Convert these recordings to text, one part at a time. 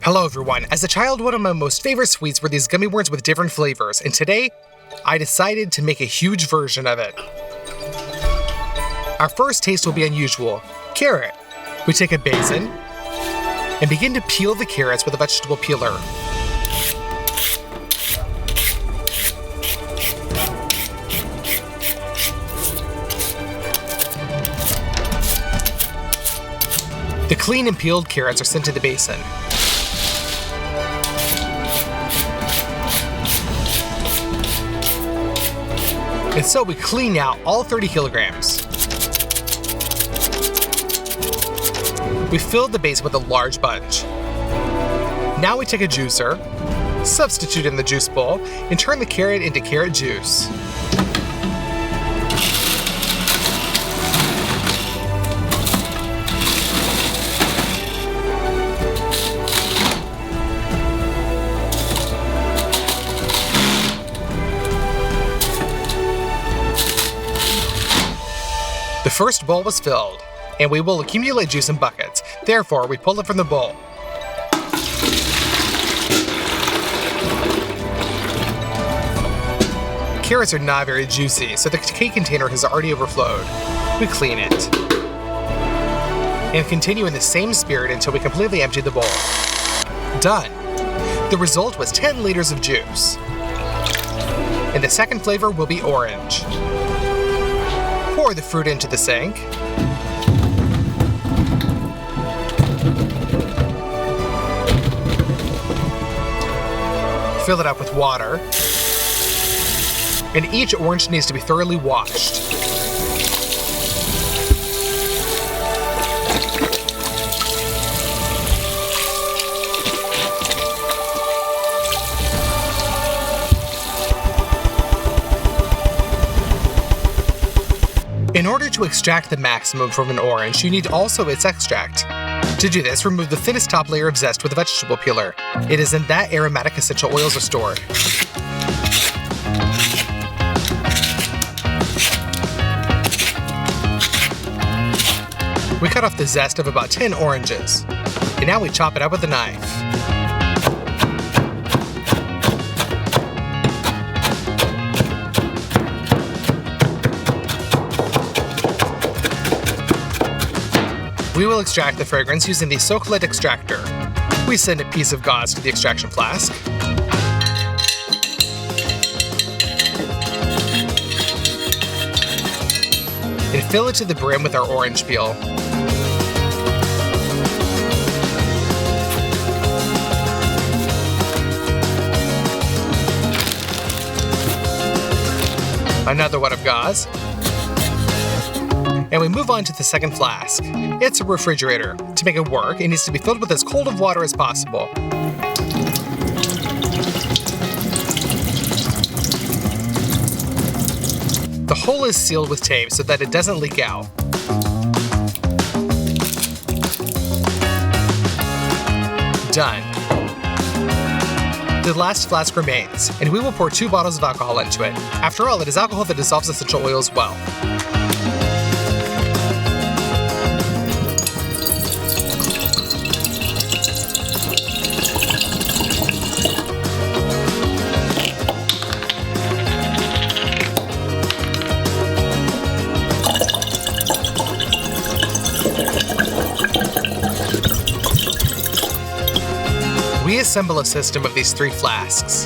Hello everyone, as a child one of my most favorite sweets were these gummy worms with different flavors, and today I decided to make a huge version of it. Our first taste will be unusual, carrot. We take a basin and begin to peel the carrots with a vegetable peeler. The clean and peeled carrots are sent to the basin. And so we clean out all 30 kilograms. We filled the basin with a large bunch. Now we take a juicer, substitute in the juice bowl, and turn the carrot into carrot juice. The first bowl was filled, and we will accumulate juice in buckets. Therefore, we pull it from the bowl. Carrots are not very juicy, so the cake container has already overflowed. We clean it. And continue in the same spirit until we completely empty the bowl. Done. The result was 10 liters of juice. And the second flavor will be orange. Pour the fruit into the sink. Fill it up with water. And each orange needs to be thoroughly washed. In order to extract the maximum from an orange, you need also its extract. To do this, remove the thinnest top layer of zest with a vegetable peeler. It is in that aromatic essential oils are stored. We cut off the zest of about 10 oranges, and now we chop it up with a knife. We will extract the fragrance using the Socolite extractor. We send a piece of gauze to the extraction flask. And fill it to the brim with our orange peel. Another wad of gauze. And we move on to the second flask. It's a refrigerator. To make it work, it needs to be filled with as cold of water as possible. The hole is sealed with tape so that it doesn't leak out. Done. The last flask remains, and we will pour 2 bottles of alcohol into it. After all, it is alcohol that dissolves essential oils well. We assemble a system of these 3 flasks.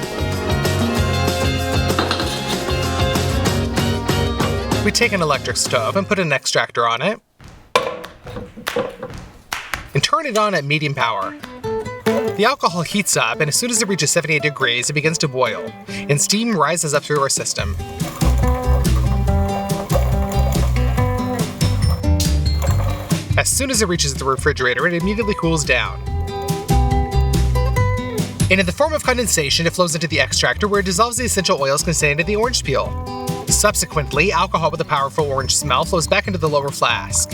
We take an electric stove and put an extractor on it, and turn it on at medium power. The alcohol heats up, and as soon as it reaches 78 degrees, it begins to boil, and steam rises up through our system. As soon as it reaches the refrigerator, it immediately cools down. And in the form of condensation, it flows into the extractor where it dissolves the essential oils contained in the orange peel. Subsequently, alcohol with a powerful orange smell flows back into the lower flask.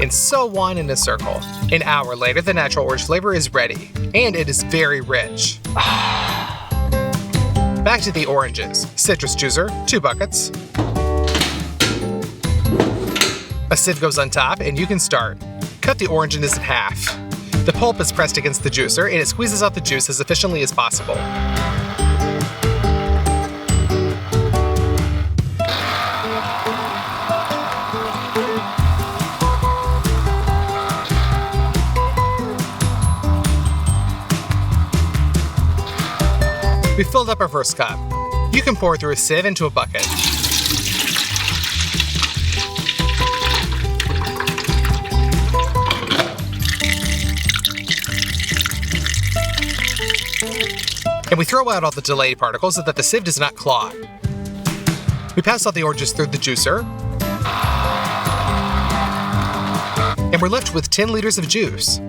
And so on in a circle. An hour later, the natural orange flavor is ready, and it is very rich. Back to the oranges. Citrus juicer, 2 buckets. A sieve goes on top, and you can start. Cut the oranges in half. The pulp is pressed against the juicer and it squeezes out the juice as efficiently as possible. We filled up our first cup. You can pour through a sieve into a bucket. And we throw out all the jelly particles so that the sieve does not clog. We pass all the oranges through the juicer. And we're left with 10 liters of juice.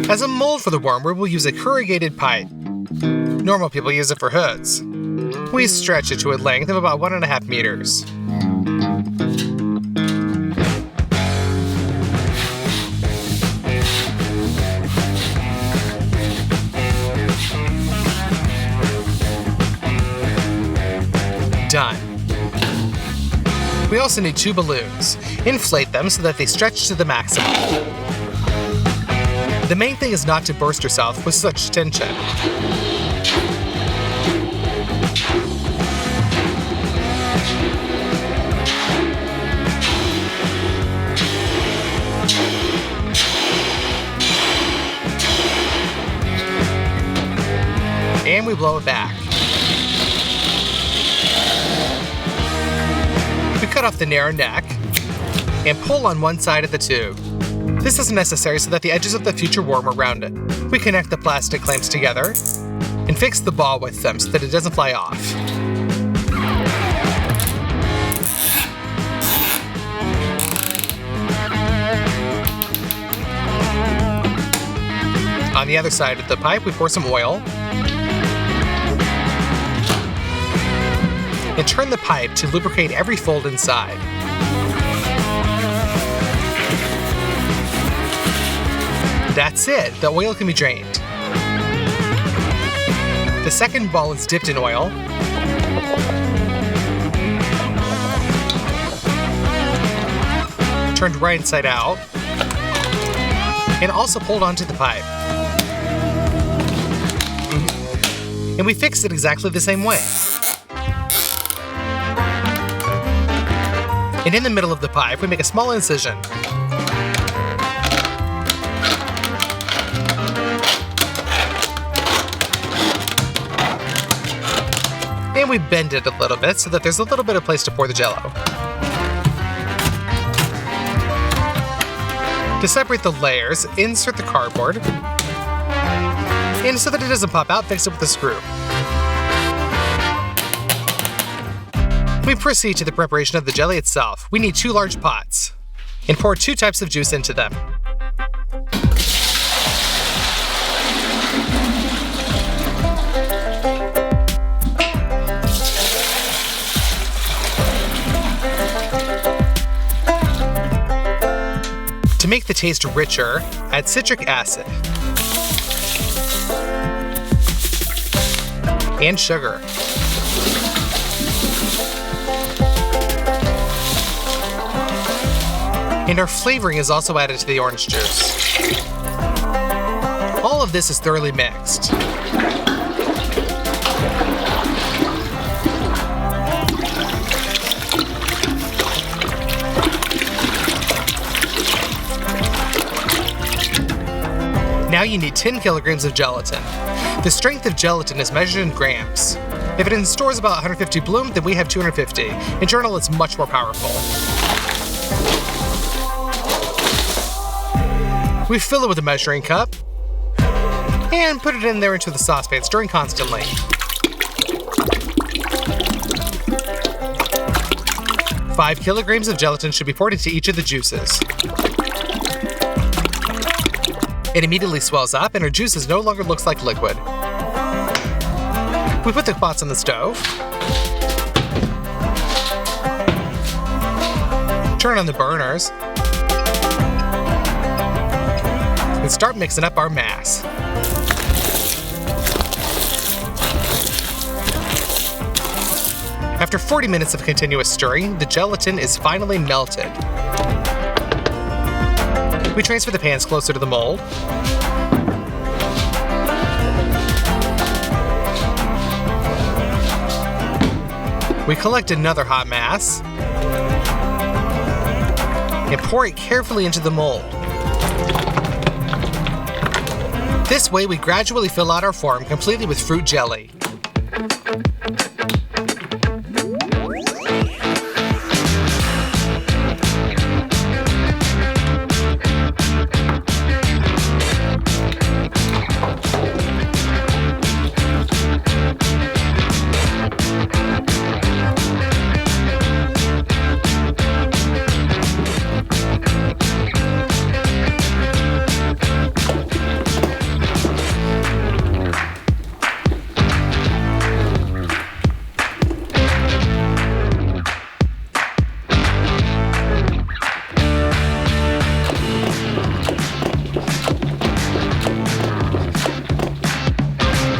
As a mold for the worm, we will use a corrugated pipe. Normal people use it for hoods. We stretch it to a length of about 1.5 meters. Done. We also need 2 balloons. Inflate them so that they stretch to the maximum. The main thing is not to burst yourself with such tension. And we blow it back. We cut off the narrow neck and pull on one side of the tube. This is necessary so that the edges of the future worm are rounded. We connect the plastic clamps together and fix the ball with them so that it doesn't fly off. On the other side of the pipe, we pour some oil and turn the pipe to lubricate every fold inside. That's it, the oil can be drained. The second ball is dipped in oil. Turned right inside out. And also pulled onto the pipe. And we fix it exactly the same way. And in the middle of the pipe, we make a small incision. And we bend it a little bit so that there's a little bit of place to pour the Jell-O. To separate the layers, insert the cardboard. And so that it doesn't pop out, fix it with a screw. We proceed to the preparation of the jelly itself. We need 2 large pots and pour 2 types of juice into them. To make the taste richer, add citric acid and sugar. And our flavoring is also added to the orange juice. All of this is thoroughly mixed. Now you need 10 kilograms of gelatin. The strength of gelatin is measured in grams. If it in store is about 150 bloom, then we have 250. In journal, it's much more powerful. We fill it with a measuring cup and put it in there into the saucepan, stirring constantly. Five kilograms of gelatin should be poured into each of the juices. It immediately swells up and our juices no longer looks like liquid. We put the pots on the stove. Turn on the burners. And start mixing up our mass. After 40 minutes of continuous stirring, the gelatin is finally melted. We transfer the pans closer to the mold. We collect another hot mass and pour it carefully into the mold. This way, we gradually fill out our form completely with fruit jelly.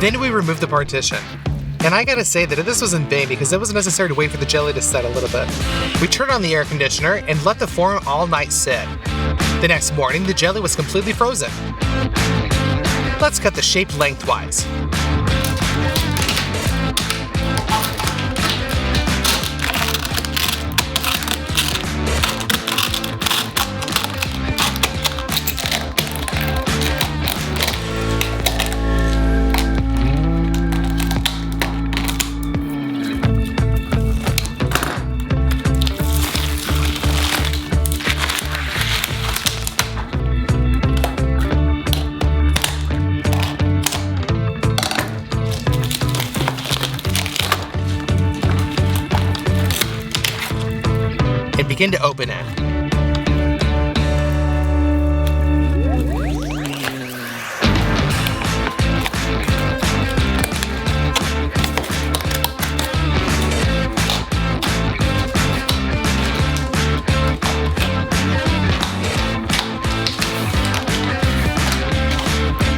Then we remove the partition. And I gotta say that this was in vain because it was necessary to wait for the jelly to set a little bit. We turned on the air conditioner and let the form all night sit. The next morning, the jelly was completely frozen. Let's cut the shape lengthwise. And begin to open it.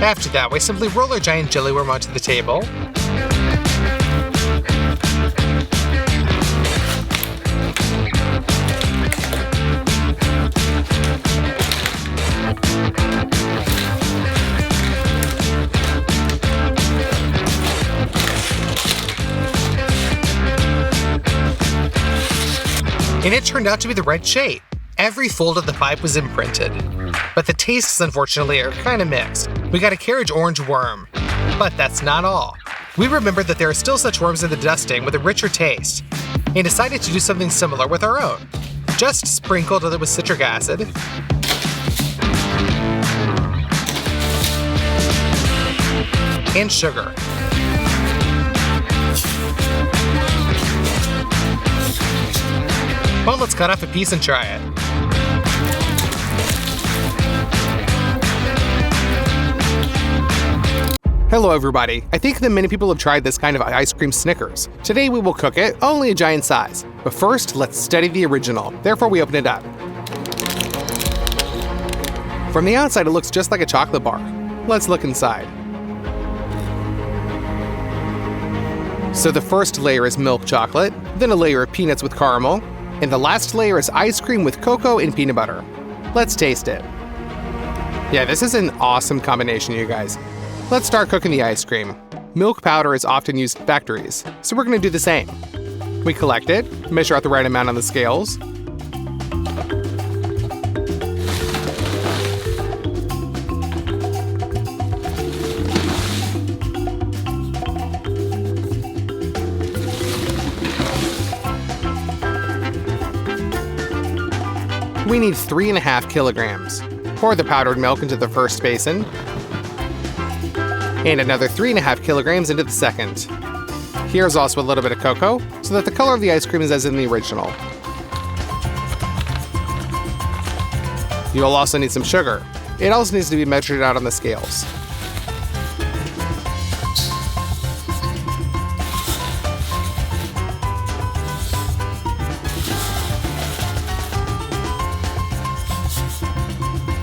After that, we simply roll our giant jelly worm onto the table. And it turned out to be the right shape. Every fold of the pipe was imprinted. But the tastes, unfortunately, are kind of mixed. We got a carriage orange worm. But that's not all. We remembered that there are still such worms in the dusting with a richer taste, and decided to do something similar with our own. Just sprinkled it with citric acid, and sugar. Well, let's cut off a piece and try it. Hello everybody. I think that many people have tried this kind of ice cream Snickers. Today we will cook it, only a giant size. But first, let's study the original. Therefore, we open it up. From the outside, it looks just like a chocolate bar. Let's look inside. So the first layer is milk chocolate, then a layer of peanuts with caramel, and the last layer is ice cream with cocoa and peanut butter. Let's taste it. Yeah, this is an awesome combination, you guys. Let's start cooking the ice cream. Milk powder is often used in factories, so we're gonna do the same. We collect it, measure out the right amount on the scales. We need 3.5 kilograms. Pour the powdered milk into the first basin, and another 3.5 kilograms into the second. Here's also a little bit of cocoa, so that the color of the ice cream is as in the original. You'll also need some sugar. It also needs to be measured out on the scales.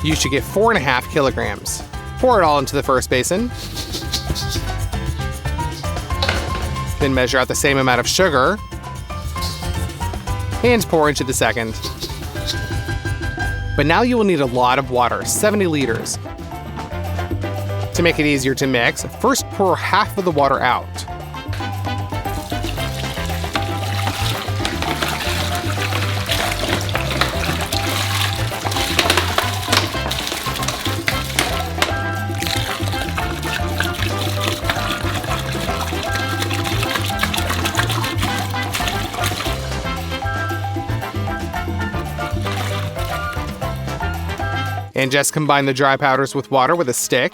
You should get 4.5 kilograms. Pour it all into the first basin. Then measure out the same amount of sugar and pour into the second. But now you will need a lot of water, 70 liters. To make it easier to mix, first pour half of the water out. And just combine the dry powders with water with a stick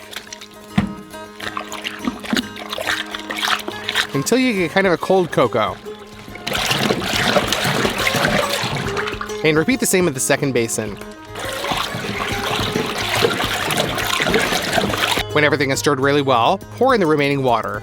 until you get kind of a cold cocoa. And repeat the same with the second basin. When everything is stirred really well, pour in the remaining water.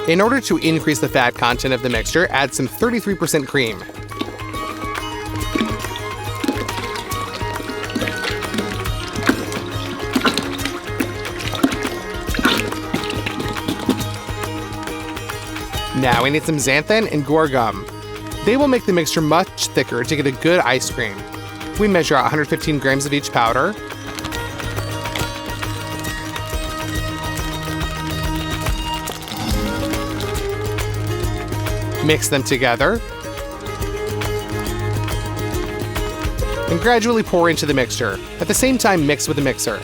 In order to increase the fat content of the mixture, add some 33% cream. Now we need some xanthan and guar gum. They will make the mixture much thicker to get a good ice cream. We measure out 115 grams of each powder. Mix them together. And gradually pour into the mixture. At the same time, mix with the mixer.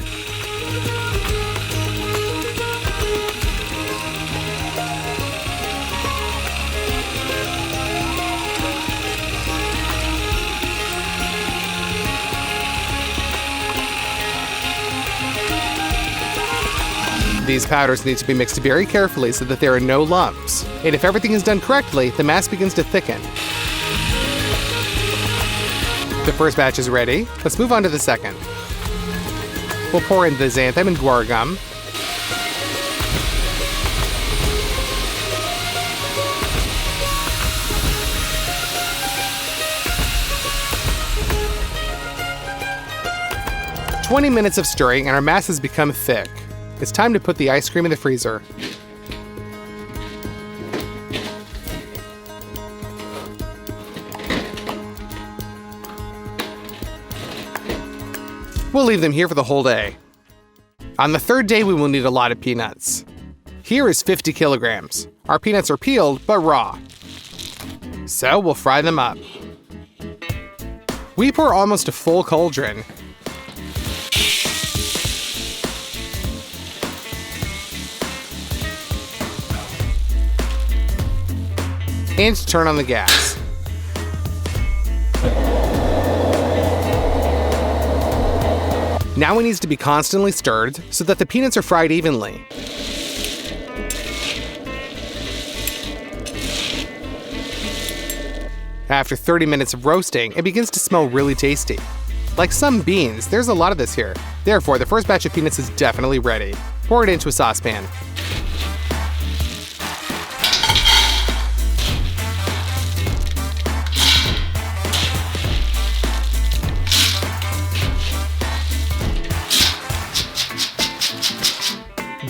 These powders need to be mixed very carefully so that there are no lumps. And if everything is done correctly, the mass begins to thicken. The first batch is ready. Let's move on to the second. We'll pour in the xanthan and guar gum. "20 minutes of stirring and our mass has become thick. It's time to put the ice cream in the freezer. We'll leave them here for the whole day. On the third day, we will need a lot of peanuts. Here is 50 kilograms. Our peanuts are peeled, but raw. So we'll fry them up. We pour almost a full cauldron. And turn on the gas. Now it needs to be constantly stirred so that the peanuts are fried evenly. After 30 minutes of roasting, it begins to smell really tasty. Like some beans, there's a lot of this here. Therefore, the first batch of peanuts is definitely ready. Pour it into a saucepan.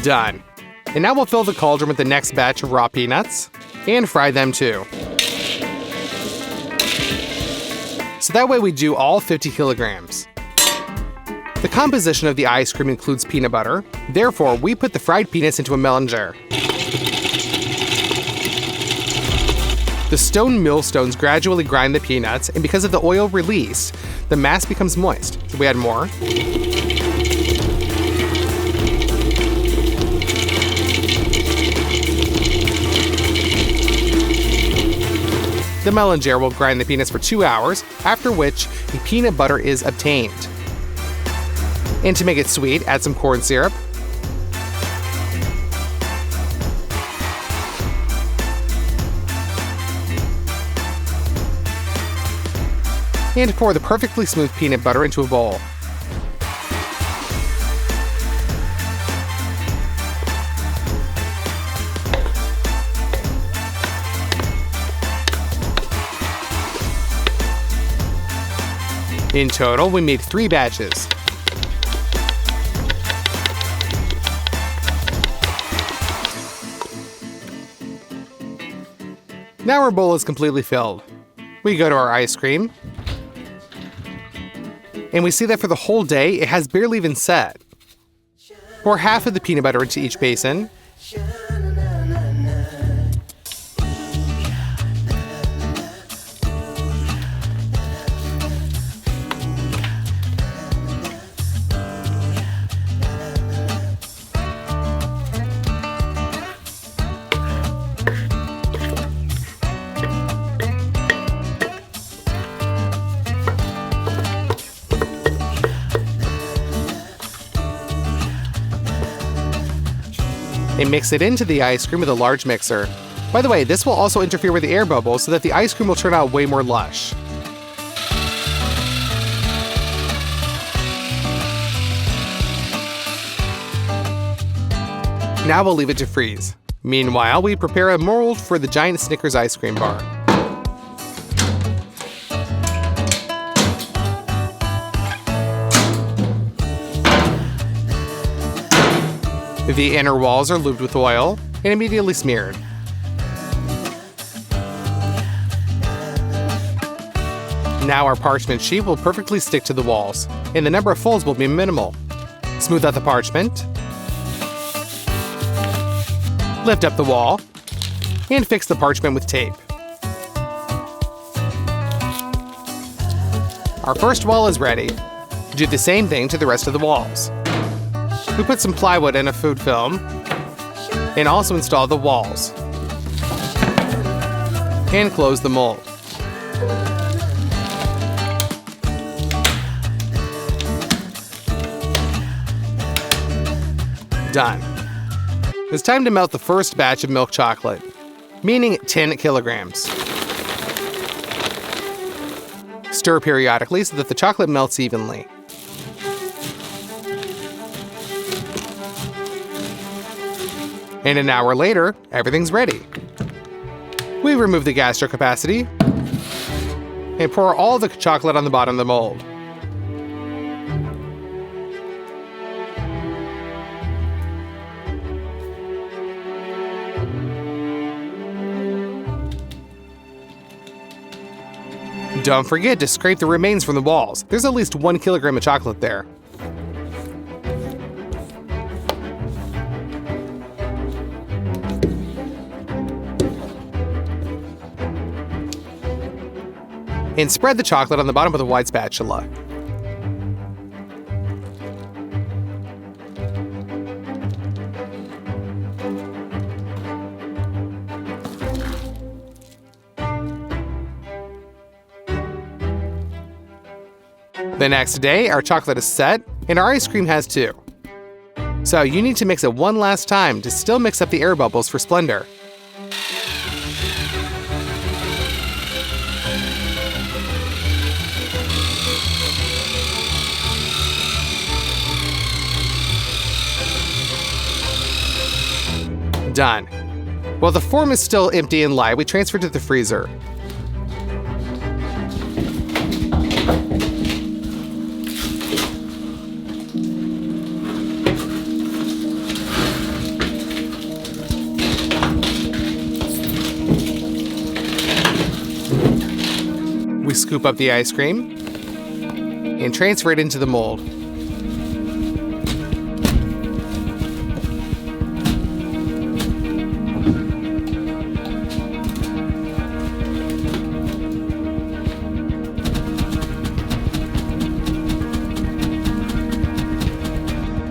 Done. And now we'll fill the cauldron with the next batch of raw peanuts and fry them too. So that way we do all 50 kilograms. The composition of the ice cream includes peanut butter. Therefore, we put the fried peanuts into a mellanger. The stone millstones gradually grind the peanuts, and because of the oil released, the mass becomes moist. So we add more. The mellanger will grind the peanuts for 2 hours, after which the peanut butter is obtained. And to make it sweet, add some corn syrup. And pour the perfectly smooth peanut butter into a bowl. In total, we made 3 batches. Now our bowl is completely filled. We go to our ice cream, and we see that for the whole day, it has barely even set. Pour half of the peanut butter into each basin. And mix it into the ice cream with a large mixer. By the way, this will also interfere with the air bubbles so that the ice cream will turn out way more lush. Now we'll leave it to freeze. Meanwhile, we prepare a mold for the giant Snickers ice cream bar. The inner walls are lubed with oil and immediately smeared. Now our parchment sheet will perfectly stick to the walls, and the number of folds will be minimal. Smooth out the parchment, lift up the wall, and fix the parchment with tape. Our first wall is ready. Do the same thing to the rest of the walls. We put some plywood and a food film, and also install the walls. And close the mold. Done. It's time to melt the first batch of milk chocolate, meaning 10 kilograms. Stir periodically so that the chocolate melts evenly. And an hour later, everything's ready. We remove the gastro capacity and pour all the chocolate on the bottom of the mold. Don't forget to scrape the remains from the walls. There's at least 1 kilogram of chocolate there. And spread the chocolate on the bottom of the wide spatula. The next day, our chocolate is set, and our ice cream has too. So you need to mix it one last time to still mix up the air bubbles for splendor. Done. While the form is still empty and light, we transfer it to the freezer. We scoop up the ice cream and transfer it into the mold.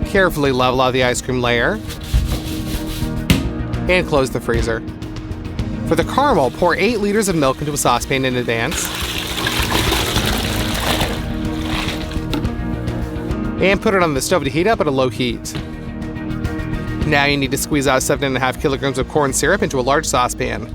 Carefully level out the ice cream layer and close the freezer. For the caramel, pour 8 liters of milk into a saucepan in advance and put it on the stove to heat up at a low heat. Now you need to squeeze out 7.5 kilograms of corn syrup into a large saucepan.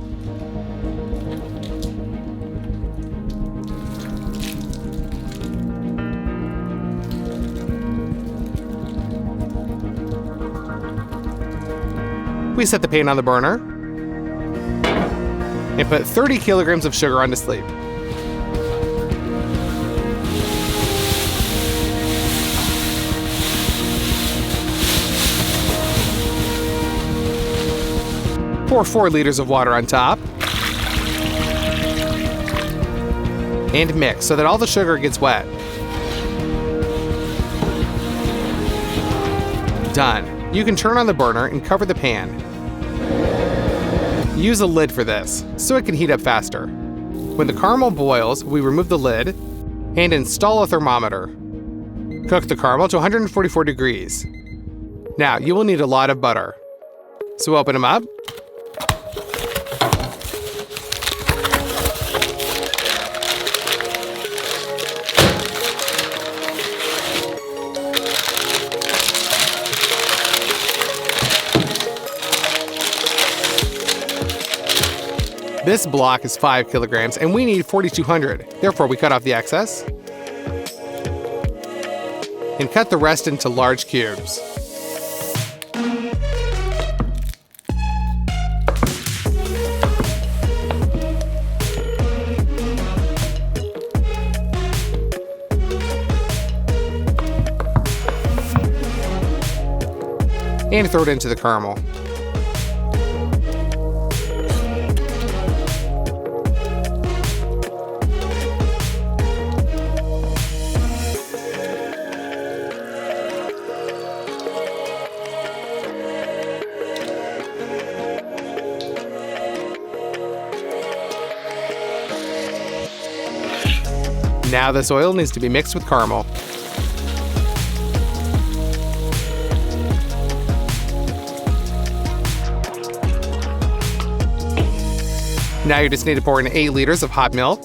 We set the pan on the burner and put 30 kilograms of sugar on to sleep. Pour 4 liters of water on top And mix so that all the sugar gets wet. Done. You can turn on the burner and cover the pan. Use a lid for this, so it can heat up faster. When the caramel boils, we remove the lid and install a thermometer. Cook the caramel to 144 degrees. Now, you will need a lot of butter. So open them up. This block is 5 kilograms and we need 4,200. Therefore, we cut off the excess and cut the rest into large cubes. And throw it into the caramel. Now this oil needs to be mixed with caramel. Now you just need to pour in 8 liters of hot milk.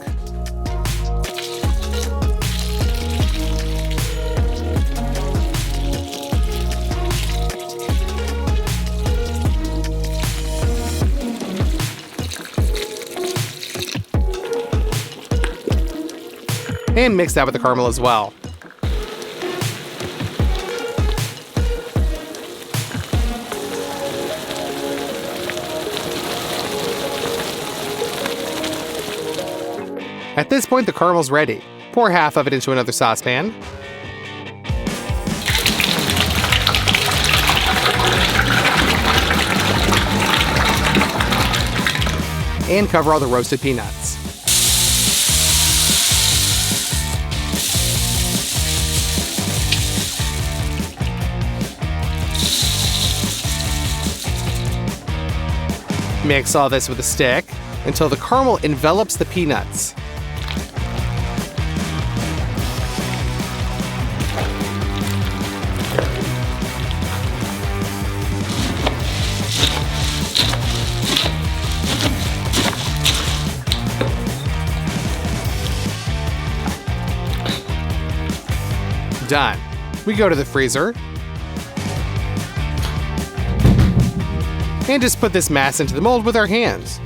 And mix that with the caramel as well. At this point, the caramel's ready. Pour half of it into another saucepan. And cover all the roasted peanuts. Mix all this with a stick until the caramel envelops the peanuts. Done. We go to the freezer and just put this mass into the mold with our hands.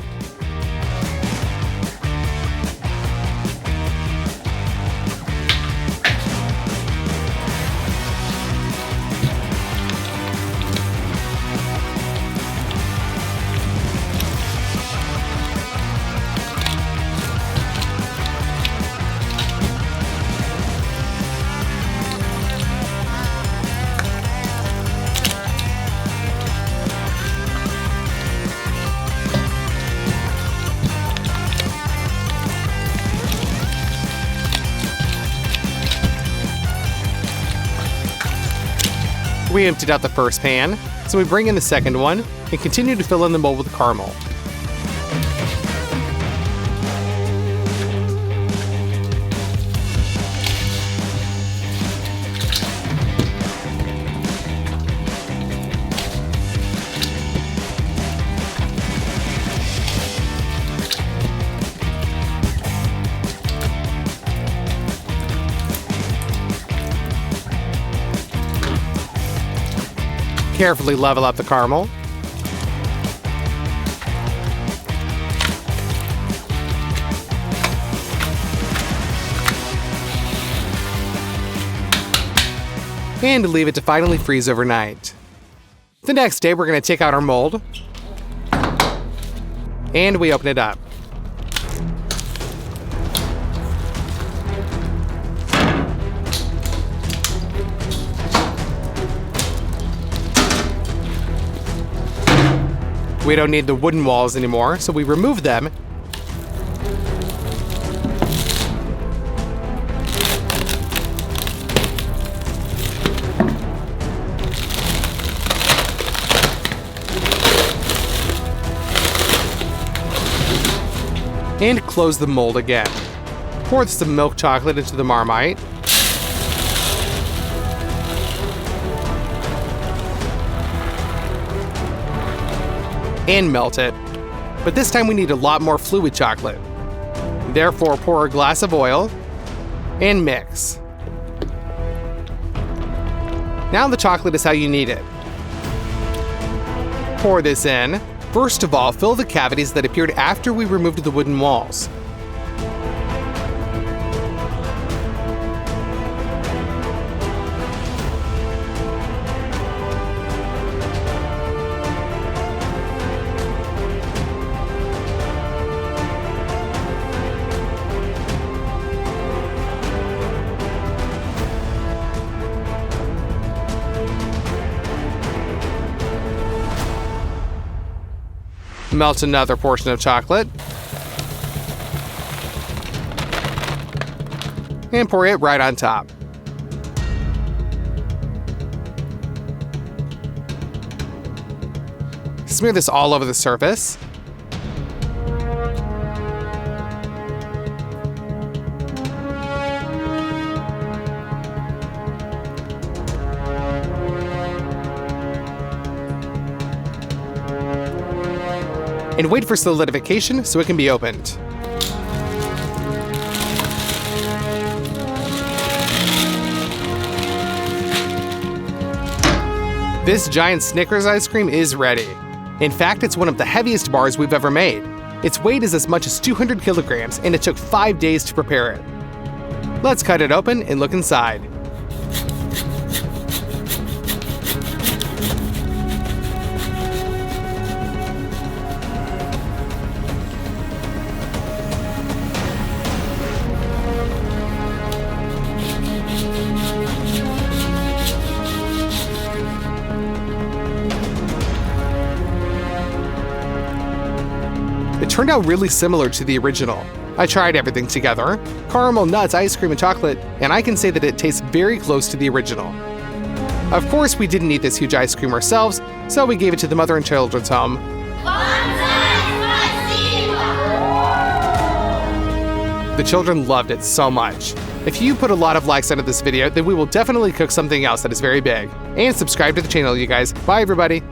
We emptied out the first pan, so we bring in the second one and continue to fill in the mold with caramel. Carefully level up the caramel. And leave it to finally freeze overnight. The next day, we're going to take out our mold. And we open it up. We don't need the wooden walls anymore, so we remove them And close the mold again. Pour some milk chocolate into the Marmite. And melt it. But this time we need a lot more fluid chocolate. Therefore, pour a glass of oil and mix. Now the chocolate is how you need it. Pour this in. First of all, fill the cavities that appeared after we removed the wooden walls. Melt another portion of chocolate. And pour it right on top. Smear this all over the surface. And wait for solidification so it can be opened. This giant Snickers ice cream is ready. In fact, it's one of the heaviest bars we've ever made. Its weight is as much as 200 kilograms, and it took 5 days to prepare it. Let's cut it open and look inside. It turned out really similar to the original. I tried everything together, caramel, nuts, ice cream, and chocolate, and I can say that it tastes very close to the original. Of course, we didn't eat this huge ice cream ourselves, so we gave it to the Mother and Children's Home. The children loved it so much. If you put a lot of likes under this video, then we will definitely cook something else that is very big. And subscribe to the channel, you guys. Bye, everybody.